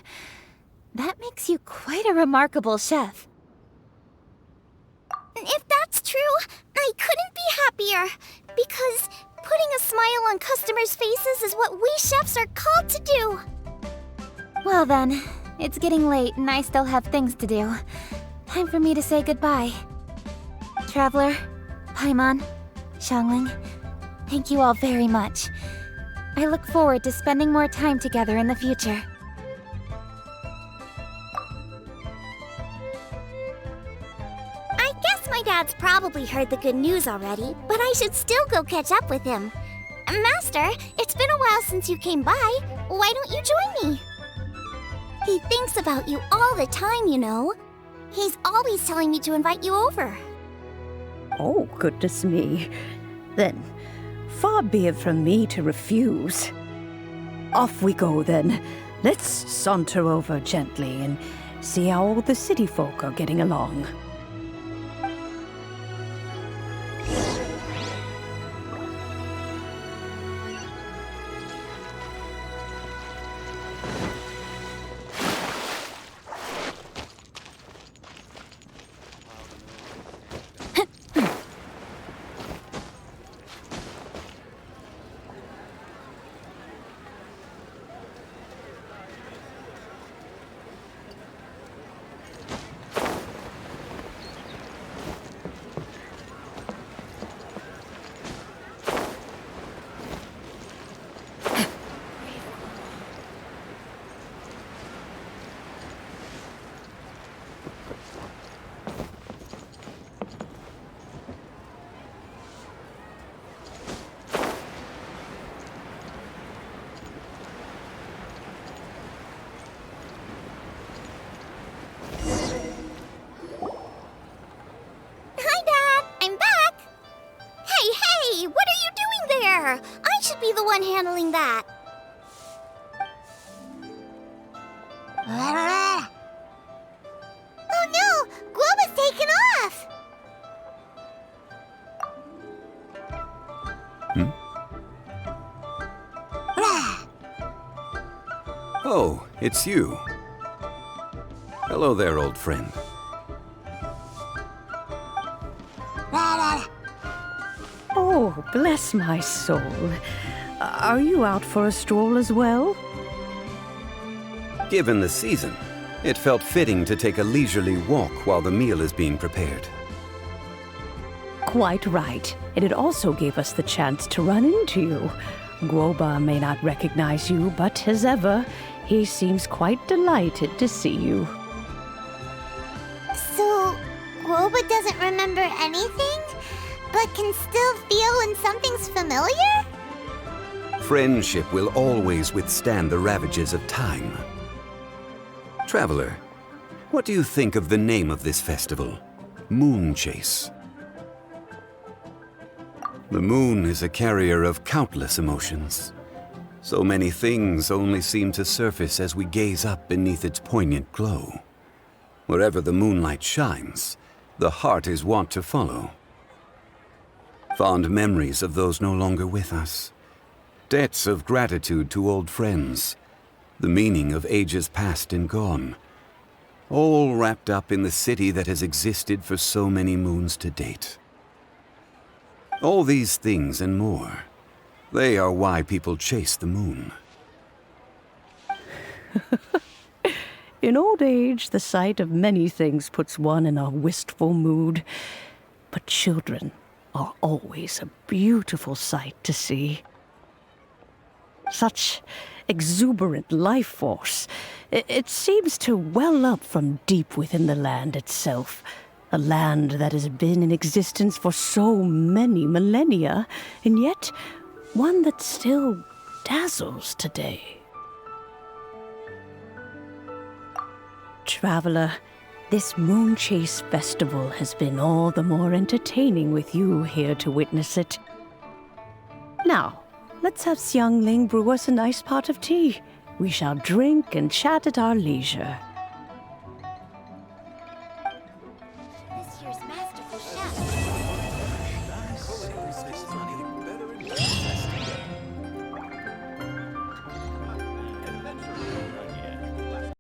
That makes you quite a remarkable chef. If that's true, I couldn't be happier. Because putting a smile on customers' faces is what we chefs are called to do. Well then, it's getting late and I still have things to do. Time for me to say goodbye. Traveler, Paimon, Xiangling, thank you all very much. I look forward to spending more time together in the future. I guess my dad's probably heard the good news already, but I should still go catch up with him. Master, it's been a while since you came by. Why don't you join me? He thinks about you all the time, you know. He's always telling me to invite you over. Oh, goodness me. Then, far be it from me to refuse. Off we go, then. Let's saunter over gently and see how all the city folk are getting along. I should be the one handling that. Oh no! Guoba's taken off! Oh, it's you. Hello there, old friend. Oh, bless my soul. Are you out for a stroll as well? Given the season, it felt fitting to take a leisurely walk while the meal is being prepared. Quite right. And it also gave us the chance to run into you. Guoba may not recognize you, but as ever, he seems quite delighted to see you. So, Guoba doesn't remember anything, but can still feel when something's familiar? Friendship will always withstand the ravages of time. Traveler, what do you think of the name of this festival? Moon Chase. The moon is a carrier of countless emotions. So many things only seem to surface as we gaze up beneath its poignant glow. Wherever the moonlight shines, the heart is wont to follow. Fond memories of those no longer with us. Debts of gratitude to old friends. The meaning of ages past and gone. All wrapped up in the city that has existed for so many moons to date. All these things and more, they are why people chase the moon. In old age, the sight of many things puts one in a wistful mood. But children are always a beautiful sight to see. Such exuberant life force. It seems to well up from deep within the land itself. A land that has been in existence for so many millennia, and yet one that still dazzles today. Traveler, this Moon Chase Festival has been all the more entertaining with you here to witness it. Now, let's have Xiangling brew us a nice pot of tea. We shall drink and chat at our leisure.